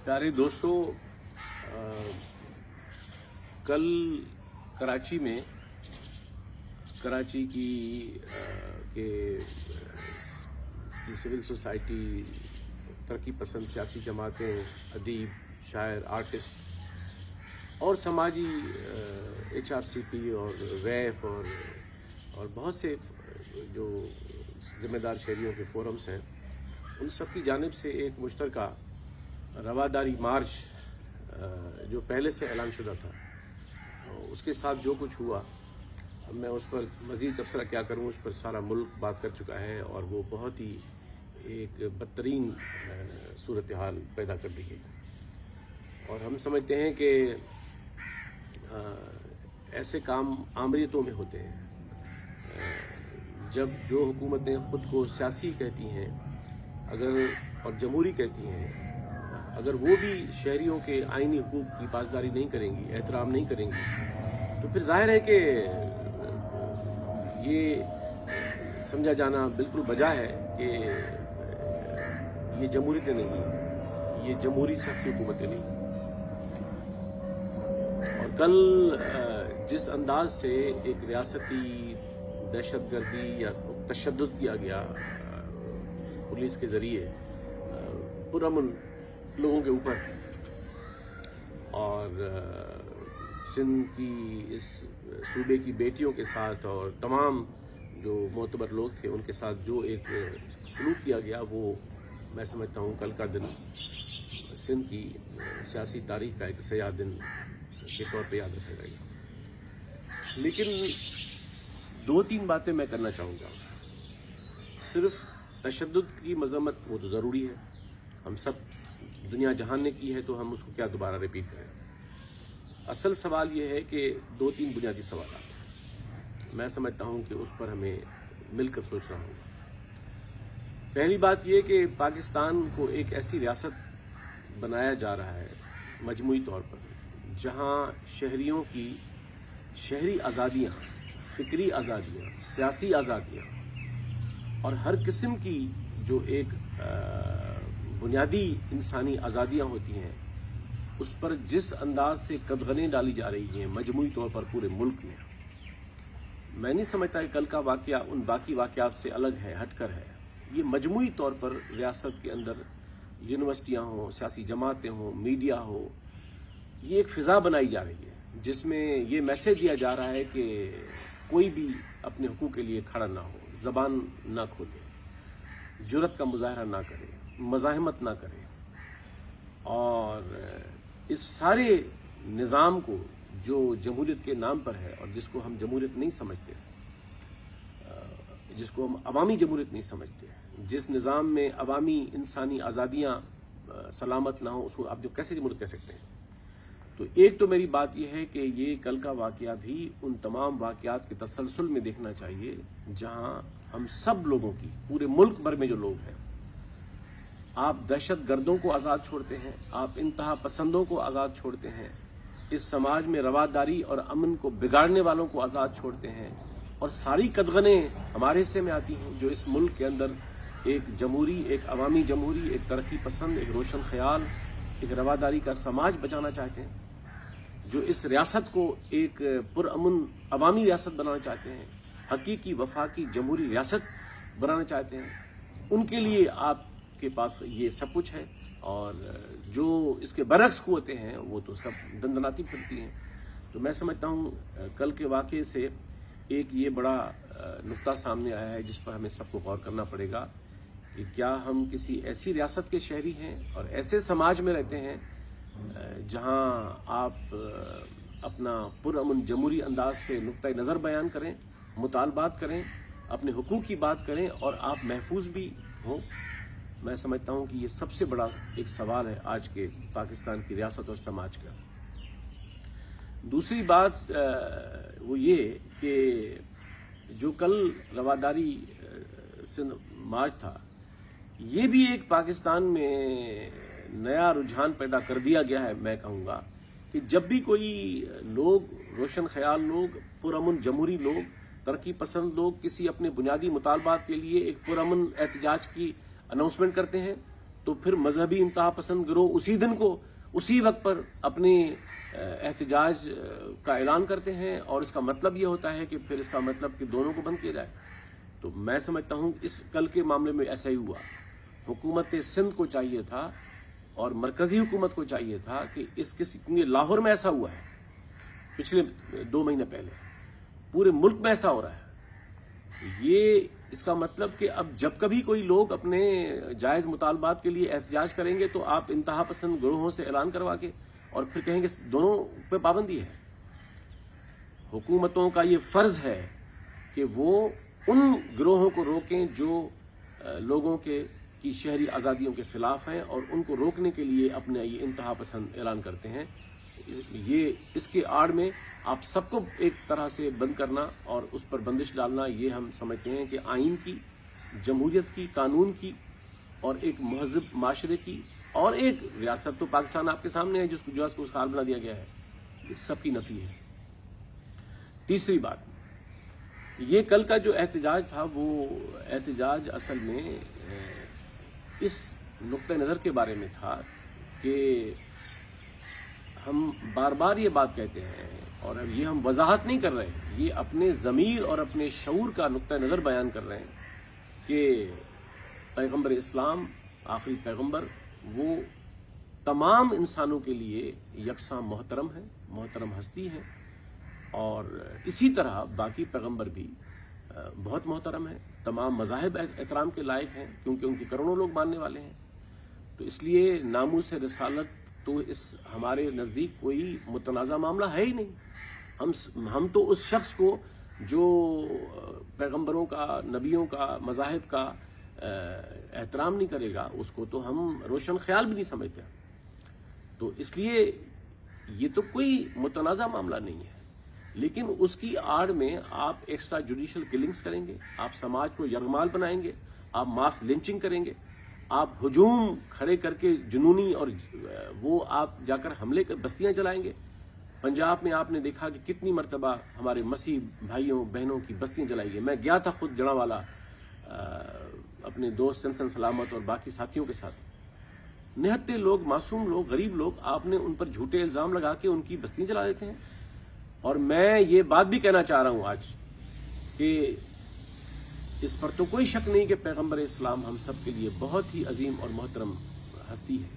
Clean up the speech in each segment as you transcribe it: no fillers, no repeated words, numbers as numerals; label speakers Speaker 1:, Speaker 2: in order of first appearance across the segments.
Speaker 1: प्यारे दोस्तों, कल कराची में कराची के सिविल सोसाइटी, तरक्की पसंद सियासी जमातें, अदीब, शायर, आर्टिस्ट और समाजी HRCP और वैफ और बहुत से जो ज़िम्मेदार शहरियों के फोरम्स हैं, उन सब की जानिब से एक मुश्तरका रवादारी मार्च जो पहले से ऐलान शुदा था, उसके साथ जो कुछ हुआ, अब मैं उस पर मज़ीद तबसरा क्या करूं, उस पर सारा मुल्क बात कर चुका है और वो बहुत ही एक बदतरीन सूरत हाल पैदा कर दी गई। और हम समझते हैं कि ऐसे काम आमरीतों में होते हैं। जब जो हुकूमतें ख़ुद को सियासी कहती हैं और जमहूरी कहती हैं, अगर वो भी शहरियों के आइनी हुकूक की पासदारी नहीं करेंगी, एहतराम नहीं करेंगी, तो फिर जाहिर है कि ये समझा जाना बिल्कुल बजा है कि ये जमहूरियतें नहीं हैं, ये जमहूरी सियासी हुकूमतें नहीं। और कल जिस अंदाज से एक रियासती दहशतगर्दी या तशद्दुद किया गया पुलिस के ज़रिए पुरअमन लोगों के ऊपर, और सिंध की इस सूबे की बेटियों के साथ और तमाम जो मोतबर लोग थे उनके साथ जो एक सलूक किया गया, वो मैं समझता हूँ कल का दिन सिंध की सियासी तारीख का एक सयाह दिन के तौर पे याद रखा जाएगा। लेकिन दो तीन बातें मैं करना चाहूँगा। सिर्फ तशद्दुद की मज़म्मत वो तो ज़रूरी है, हम सब दुनिया जहान ने की है, तो हम उसको क्या दोबारा रिपीट करें। असल सवाल ये है कि दो तीन बुनियादी सवाल हैं, मैं समझता हूँ कि उस पर हमें मिलकर सोचना होगा। पहली बात ये कि पाकिस्तान को एक ऐसी रियासत बनाया जा रहा है मजमूई तौर पर, जहाँ शहरियों की शहरी आज़ादियाँ, फ़िक्री आज़ादियाँ, सियासी आज़ादियाँ और हर किस्म की जो एक बुनियादी इंसानी आज़ादियाँ होती हैं, उस पर जिस अंदाज से कदगनें डाली जा रही हैं मजमूई तौर पर पूरे मुल्क में, मैं नहीं समझता कि कल का वाक़या उन बाकी वाक़यात से अलग है, हटकर है। ये मजमूई तौर पर रियासत के अंदर यूनिवर्सिटियाँ हों, सियासी जमातें हों, मीडिया हो, ये एक फ़िज़ा बनाई जा रही है जिसमें ये मैसेज दिया जा रहा है कि कोई भी अपने हुकूक के लिए खड़ा ना हो, ज़बान ना खोले, जुर्रत का मुजाहरा ना करे, मज़ाहमत ना करे। और इस सारे निज़ाम को जो जमहूरियत के नाम पर है और जिसको हम जमहूरियत नहीं समझते, जिसको हम अवामी जमहूरियत नहीं समझते, जिस निज़ाम में अवामी इंसानी आज़ादियाँ सलामत ना हो, उसको आप जो कैसे जमहूरियत कह सकते हैं। तो एक तो मेरी बात यह है कि ये कल का वाक़या भी उन तमाम वाक़यात के तसलसल में देखना चाहिए जहाँ हम सब लोगों की, पूरे मुल्क भर में जो लोग हैं, आप दहशत गर्दों को आज़ाद छोड़ते हैं, आप इंतहा पसंदों को आज़ाद छोड़ते हैं, इस समाज में रवादारी और अमन को बिगाड़ने वालों को आज़ाद छोड़ते हैं, और सारी कदगनें हमारे हिस्से में आती हैं जो इस मुल्क के अंदर एक जमहूरी, एक अवामी जमहूरी, एक तरक्की पसंद, एक रोशन ख्याल, एक रवादारी का समाज बचाना चाहते हैं, जो इस रियासत को एक पुरअमन अवामी रियासत बनाना चाहते हैं, हकीकी वफाकी जमहूरी रियासत बनाना चाहते हैं। उनके लिए आपके पास ये सब कुछ है, और जो इसके बरक्स कुव्वतें हैं वो तो सब दंदनाती फिरती हैं। तो मैं समझता हूँ कल के वाक़े से एक ये बड़ा नुक्ता सामने आया है जिस पर हमें सबको गौर करना पड़ेगा कि क्या हम किसी ऐसी रियासत के शहरी हैं और ऐसे समाज में रहते हैं जहां आप अपना पुरअमन जमहूरी अंदाज से नुक्ता नज़र बयान करें, मुतालबात करें, अपने हुकूक की बात करें और आप महफूज भी हों। मैं समझता हूं कि ये सबसे बड़ा एक सवाल है आज के पाकिस्तान की रियासत और समाज का। दूसरी बात वो ये कि जो कल रवादारी सिंध मार्च था, ये भी एक पाकिस्तान में नया रुझान पैदा कर दिया गया है। मैं कहूँगा कि जब भी कोई लोग, रोशन ख्याल लोग, पुरअमन जमहूरी लोग, तरक्की पसंद लोग किसी अपने बुनियादी मुतालबात के लिए एक पुरअमन एहतजाज की अनाउंसमेंट करते हैं, तो फिर मजहबी इंतहा पसंद गिरोह उसी दिन को उसी वक्त पर अपने एहतजाज का ऐलान करते हैं, और इसका मतलब ये होता है कि फिर इसका मतलब कि दोनों को बंद किया जाए। तो मैं समझता हूं इस कल के मामले में ऐसा ही हुआ। हुकूमत सिंध को चाहिए था और मरकजी हुकूमत को चाहिए था कि क्योंकि लाहौर में ऐसा हुआ है पिछले 2 महीने पहले, पूरे मुल्क में ऐसा हो रहा है। ये इसका मतलब कि अब जब कभी कोई लोग अपने जायज मुतालबात के लिए एहतजाज करेंगे तो आप इंतहा पसंद गिरोहों से ऐलान करवा के और फिर कहेंगे दोनों पे पाबंदी है। हुकूमतों का ये फर्ज है कि वो उन गिरोहों को रोकें जो लोगों की शहरी आज़ादियों के खिलाफ हैं और उनको रोकने के लिए अपने ये इंतहा पसंद ऐलान करते हैं। ये इसके आड़ में आप सबको एक तरह से बंद करना और उस पर बंदिश डालना, ये हम समझते हैं कि आइन की, जमहूरियत की, कानून की और एक महज़ब माशरे की और एक रियासत तो पाकिस्तान आपके सामने है जिसको उसका हाल बना दिया गया है, इस सब की नफी है। तीसरी बात, ये कल का जो एहतजाज था वो एहतजाज असल में इस नुक्ते नज़र के बारे में था कि हम बार बार ये बात कहते हैं और अब ये हम वजाहत नहीं कर रहे हैं, ये अपने ज़मीर और अपने शऊर का नुक्ता नज़र बयान कर रहे हैं कि पैगम्बर इस्लाम आखिरी पैगम्बर वो तमाम इंसानों के लिए यकसा मोहतरम है, मोहतरम हस्ती है, और इसी तरह बाकी पैगम्बर भी बहुत मोहतरम है, तमाम मज़ाहिब एहतराम के लायक हैं क्योंकि उनके करोड़ों लोग मानने वाले हैं। तो इसलिए नामूस रिसालत तो इस हमारे नज़दीक कोई मुतनाज़ा मामला है ही नहीं। हम तो उस शख्स को जो पैगम्बरों का, नबियों का, मज़ाहिब का एहतराम नहीं करेगा उसको तो हम रोशन ख्याल भी नहीं समझते। तो इसलिए ये तो कोई मुतनाज़ा मामला नहीं है, लेकिन उसकी आड़ में आप एक्स्ट्रा जुडिशल किलिंग्स करेंगे, आप समाज को यरगमाल बनाएंगे, आप मास लिंचिंग करेंगे, आप हुजूम खड़े करके जुनूनी और वो आप जाकर हमले कर बस्तियां जलाएंगे। पंजाब में आपने देखा कि कितनी मरतबा हमारे मसीह भाइयों बहनों की बस्तियां जलाई गई। मैं गया था खुद जड़ावाला अपने दोस्त सनसन सलामत और बाकी साथियों के साथ। निहत्ते लोग, मासूम लोग, गरीब लोग, आपने उन पर झूठे इल्ज़ाम लगा के उनकी बस्तियां जला देते हैं। और मैं ये बात भी कहना चाह रहा हूं आज कि इस पर तो कोई शक नहीं कि पैगम्बर इस्लाम हम सब के लिए बहुत ही अजीम और मोहतरम हस्ती है,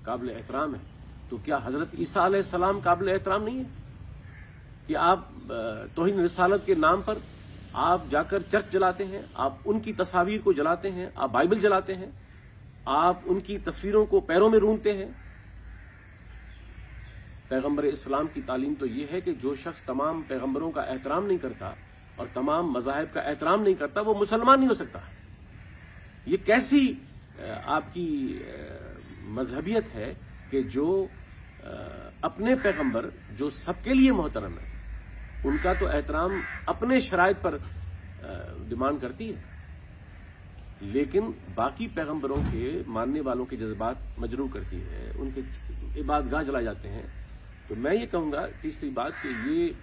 Speaker 1: काबिल एहतराम है। तो क्या हज़रत ईसा अलैहिस्सलाम काबिल एहतराम नहीं है कि आप तौहीन रिसालत के नाम पर आप जाकर चर्च जलाते हैं, आप उनकी तस्वीर को जलाते हैं, आप बाइबल जलाते हैं, आप उनकी तस्वीरों को पैरों में रूंधते हैं। पैगम्बर इस्लाम की तालीम तो ये है कि जो शख्स तमाम पैगम्बरों का एहतराम नहीं करता और तमाम मज़ाहिब का एहतराम नहीं करता वो मुसलमान नहीं हो सकता। ये कैसी आपकी मजहबियत है कि जो अपने पैगम्बर जो सबके लिए मोहतरम है उनका तो एहतराम अपने शराइत पर डिमांड करती है, लेकिन बाकी पैगम्बरों के मानने वालों के जज्बात मजरूह करती है, उनके इबादतगाह जलाए जाते हैं। तो मैं ये कहूँगा तीसरी बात कि ये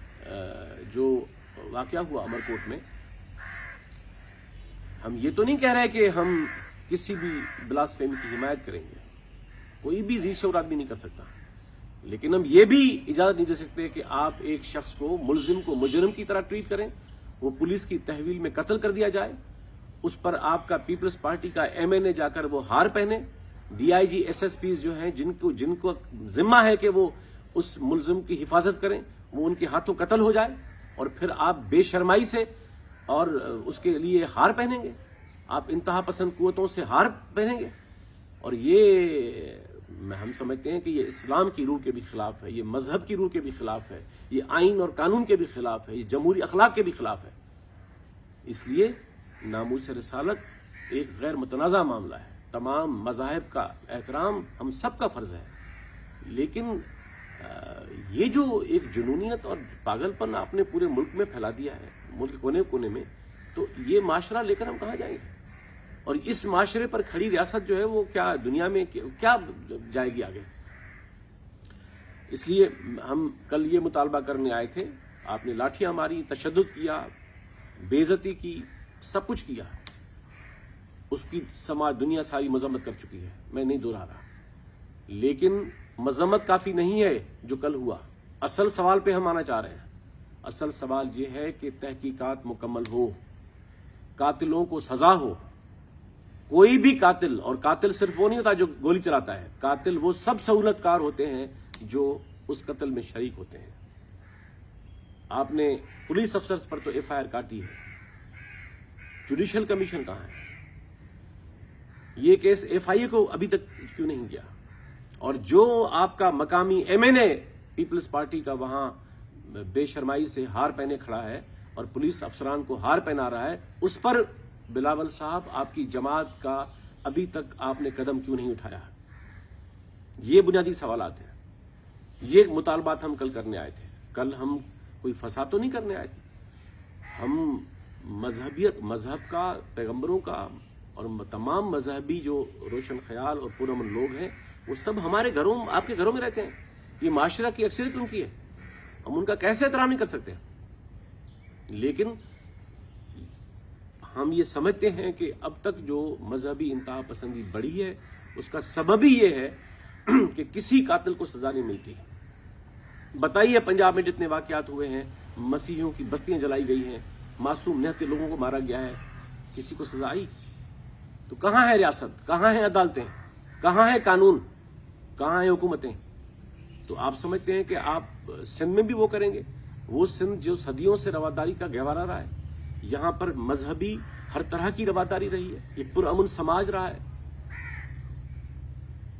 Speaker 1: जो वाक़या हुआ अमरकोट में, हम ये तो नहीं कह रहे कि हम किसी भी ब्लास्फेमी की हिमायत करेंगे, कोई भी ज़ी-शऊर आदमी नहीं कर सकता, लेकिन हम ये भी इजाज़त नहीं दे सकते कि आप एक शख्स को, मुलजिम को मुजरिम की तरह ट्रीट करें, वो पुलिस की तहवील में कत्ल कर दिया जाए, उस पर आपका पीपल्स पार्टी का MNA जाकर वो हार पहने, DIG SSPs जो हैं जिनको जिम्मा है कि वो उस मुलजिम की हिफाजत करें, वो उनके हाथों कत्ल हो जाए, और फिर आप बेशर्माई से और उसके लिए हार पहनेंगे, आप इंतहा पसंद कुव्वतों से हार पहनेंगे। और ये हम समझते हैं कि ये इस्लाम की रूह के भी खिलाफ है, ये मजहब की रूह के भी खिलाफ है, ये आइन और कानून के भी खिलाफ है, ये जमहूरी अखलाक के भी खिलाफ है। इसलिए नामूस रिसालत एक गैर मुतनाज़ा मामला है, तमाम मज़ाहिब का एहतराम हम सब का फ़र्ज़ है, लेकिन ये जो एक जुनूनियत और पागलपन आपने पूरे मुल्क में फैला दिया है, मुल्क कोने कोने में, तो ये माशरा लेकर हम कहाँ जाएंगे? और इस माशरे पर खड़ी रियासत जो है वो क्या दुनिया में क्या जाएगी आगे? इसलिए हम कल ये मुतालबा करने आए थे, आपने लाठियां मारी, तशद्दुद किया, बेइज्जती की, सब कुछ किया, اس کی سماج دنیا ساری مذمت کر چکی ہے، میں نہیں دہرا رہا، لیکن مذمت کافی نہیں ہے جو کل ہوا۔ اصل سوال پہ ہم آنا چاہ رہے ہیں۔ اصل سوال یہ ہے کہ تحقیقات مکمل ہو، قاتلوں کو سزا ہو۔ کوئی بھی قاتل، اور قاتل صرف وہ نہیں ہوتا جو گولی چلاتا ہے، قاتل وہ سب سہولت کار ہوتے ہیں جو اس قتل میں شریک ہوتے ہیں۔ آپ نے پولیس افسر پر تو ایف آئی آر کاٹی ہے، جوڈیشل کمیشن کہاں ہے؟ یہ کیس ایف آئی اے کو ابھی تک کیوں نہیں گیا؟ اور جو آپ کا مقامی ایم این اے پیپلز پارٹی کا وہاں بے شرمائی سے ہار پہنے کھڑا ہے اور پولیس افسران کو ہار پہنا رہا ہے، اس پر بلاول صاحب آپ کی جماعت کا ابھی تک آپ نے قدم کیوں نہیں اٹھایا؟ یہ بنیادی سوالات ہیں۔ یہ مطالبات ہم کل کرنے آئے تھے۔ کل ہم کوئی فساد تو نہیں کرنے آئے تھے، ہم مذہب کا، پیغمبروں کا اور تمام مذہبی جو روشن خیال اور پرامن لوگ ہیں وہ سب ہمارے گھروں، آپ کے گھروں میں رہتے ہیں۔ یہ معاشرہ کی اکثریت ان کی ہے، ہم ان کا کیسے احترام نہیں کر سکتے؟ لیکن ہم یہ سمجھتے ہیں کہ اب تک جو مذہبی انتہا پسندی بڑھی ہے اس کا سبب ہی یہ ہے کہ کسی قاتل کو سزا نہیں ملتی۔ بتائیے پنجاب میں جتنے واقعات ہوئے ہیں، مسیحیوں کی بستیاں جلائی گئی ہیں، معصوم نہتے لوگوں کو مارا گیا ہے، کسی کو سزا آئی؟ تو کہاں ہے ریاست؟ کہاں ہیں عدالتیں؟ کہاں ہے قانون؟ کہاں ہیں حکومتیں؟ تو آپ سمجھتے ہیں کہ آپ سندھ میں بھی وہ کریں گے؟ وہ سندھ جو صدیوں سے رواداری کا گہوارہ رہا ہے، یہاں پر مذہبی ہر طرح کی رواداری رہی ہے، ایک پرامن سماج رہا ہے،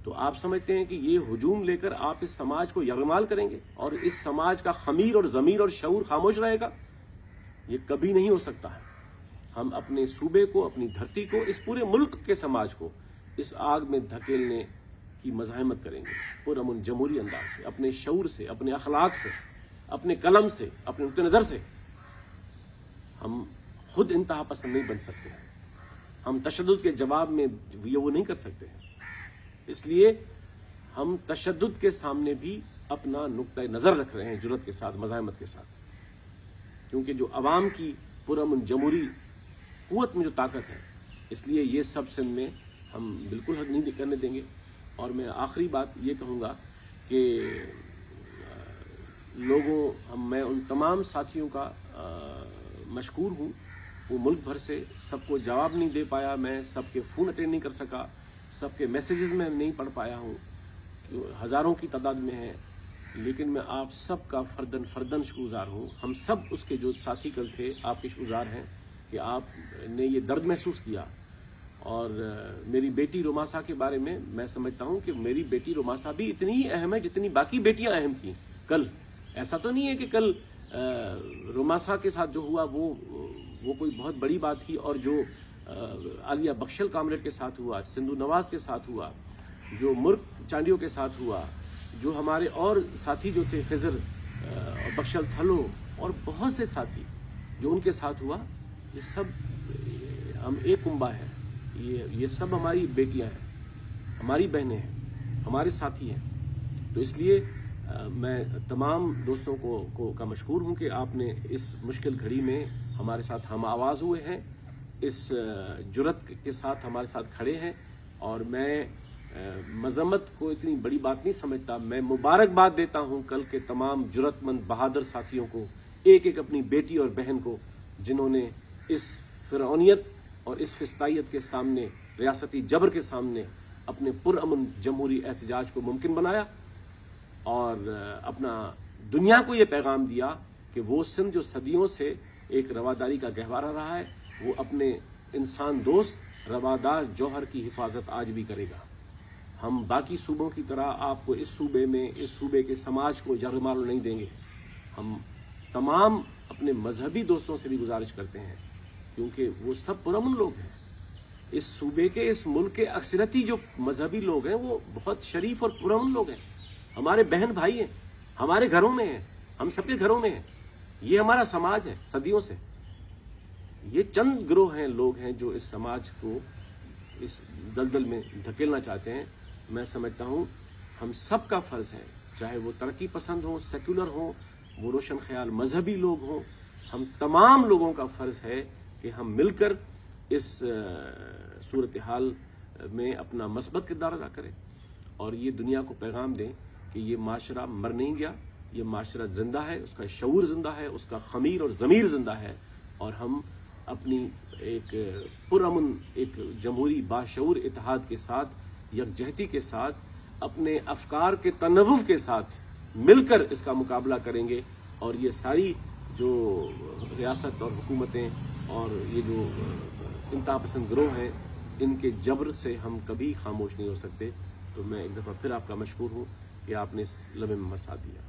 Speaker 1: تو آپ سمجھتے ہیں کہ یہ ہجوم لے کر آپ اس سماج کو یرغمال کریں گے اور اس سماج کا خمیر اور ضمیر اور شعور خاموش رہے گا؟ یہ کبھی نہیں ہو سکتا ہے۔ ہم اپنے صوبے کو، اپنی دھرتی کو، اس پورے ملک کے سماج کو اس آگ میں دھکیلنے کی مزاحمت کریں گے، پرامن جمہوری انداز سے، اپنے شعور سے، اپنے اخلاق سے، اپنے قلم سے، اپنے نقطہ نظر سے۔ ہم خود انتہا پسند نہیں بن سکتے ہیں، ہم تشدد کے جواب میں یہ وہ نہیں کر سکتے ہیں، اس لیے ہم تشدد کے سامنے بھی اپنا نقطہ نظر رکھ رہے ہیں، جرأت کے ساتھ، مزاحمت کے ساتھ، کیونکہ جو عوام کی پرامن جمہوری قوت میں جو طاقت ہے، اس لیے یہ سب سندھ میں ہم بالکل حق نہیں کرنے دیں گے۔ اور میں آخری بات یہ کہوں گا کہ میں ان تمام ساتھیوں کا مشکور ہوں، وہ ملک بھر سے سب کو جواب نہیں دے پایا، میں سب کے فون اٹینڈ نہیں کر سکا، سب کے میسیجز میں نہیں پڑھ پایا ہوں، ہزاروں کی تعداد میں ہیں، لیکن میں آپ سب کا فردن شکرگزار ہوں۔ ہم سب اس کے جو ساتھی کل تھے آپ کے شکرگزار ہیں کہ آپ نے یہ درد محسوس کیا۔ اور میری بیٹی روماسا کے بارے میں میں سمجھتا ہوں کہ میری بیٹی روماسا بھی اتنی ہی اہم ہے جتنی باقی بیٹیاں اہم تھیں کل۔ ایسا تو نہیں ہے کہ کل روماسا کے ساتھ جو ہوا وہ کوئی بہت بڑی بات تھی، اور جو عالیہ بخشل کامریڈ کے ساتھ ہوا، سندھو نواز کے ساتھ ہوا، جو مرک چانڈیوں کے ساتھ ہوا، جو ہمارے اور ساتھی جو تھے خضر اور بخشل تھلو اور بہت سے ساتھی جو ان کے ساتھ ہوا، یہ سب ہم ایک کنبہ ہیں، یہ سب ہماری بیٹیاں ہیں، ہماری بہنیں ہیں، ہمارے ساتھی ہیں۔ تو اس لیے میں تمام دوستوں کا مشکور ہوں کہ آپ نے اس مشکل گھڑی میں ہمارے ساتھ ہم آواز ہوئے ہیں، اس جرأت کے ساتھ ہمارے ساتھ کھڑے ہیں، اور میں مذمت کو اتنی بڑی بات نہیں سمجھتا۔ میں مبارکباد دیتا ہوں کل کے تمام جرأت مند بہادر ساتھیوں کو، ایک ایک اپنی بیٹی اور بہن کو، جنہوں نے اس فرعونیت اور اس فسطائیت کے سامنے، ریاستی جبر کے سامنے اپنے پرامن جمہوری احتجاج کو ممکن بنایا، اور اپنا دنیا کو یہ پیغام دیا کہ وہ سندھ جو صدیوں سے ایک رواداری کا گہوارہ رہا ہے، وہ اپنے انسان دوست روادار جوہر کی حفاظت آج بھی کرے گا۔ ہم باقی صوبوں کی طرح آپ کو اس صوبے کے سماج کو یرغمال نہیں دیں گے۔ ہم تمام اپنے مذہبی دوستوں سے بھی گزارش کرتے ہیں، کیونکہ وہ سب پرامن لوگ ہیں، اس صوبے کے، اس ملک کے اکثریتی جو مذہبی لوگ ہیں وہ بہت شریف اور پرامن لوگ ہیں، ہمارے بہن بھائی ہیں، ہمارے گھروں میں ہیں، ہم سب کے گھروں میں ہیں، یہ ہمارا سماج ہے صدیوں سے۔ یہ چند گروہ ہیں، لوگ ہیں جو اس سماج کو اس دلدل میں دھکیلنا چاہتے ہیں۔ میں سمجھتا ہوں ہم سب کا فرض ہے، چاہے وہ ترقی پسند ہوں، سیکولر ہوں، وہ روشن خیال مذہبی لوگ ہوں، ہم تمام لوگوں کا فرض ہے کہ ہم مل کر اس صورتحال میں اپنا مثبت کردار ادا کرے اور یہ دنیا کو پیغام دیں کہ یہ معاشرہ مر نہیں گیا، یہ معاشرہ زندہ ہے، اس کا شعور زندہ ہے، اس کا خمیر اور ضمیر زندہ ہے، اور ہم اپنی ایک پرامن ایک جمہوری باشعور اتحاد کے ساتھ، یکجہتی کے ساتھ، اپنے افکار کے تنوع کے ساتھ مل کر اس کا مقابلہ کریں گے، اور یہ ساری جو ریاست اور حکومتیں اور یہ جو انتہا پسند گروہ ہیں ان کے جبر سے ہم کبھی خاموش نہیں ہو سکتے۔ تو میں ایک دفعہ پھر آپ کا مشکور ہوں کہ آپ نے اس لمحے میں ساتھ دیا۔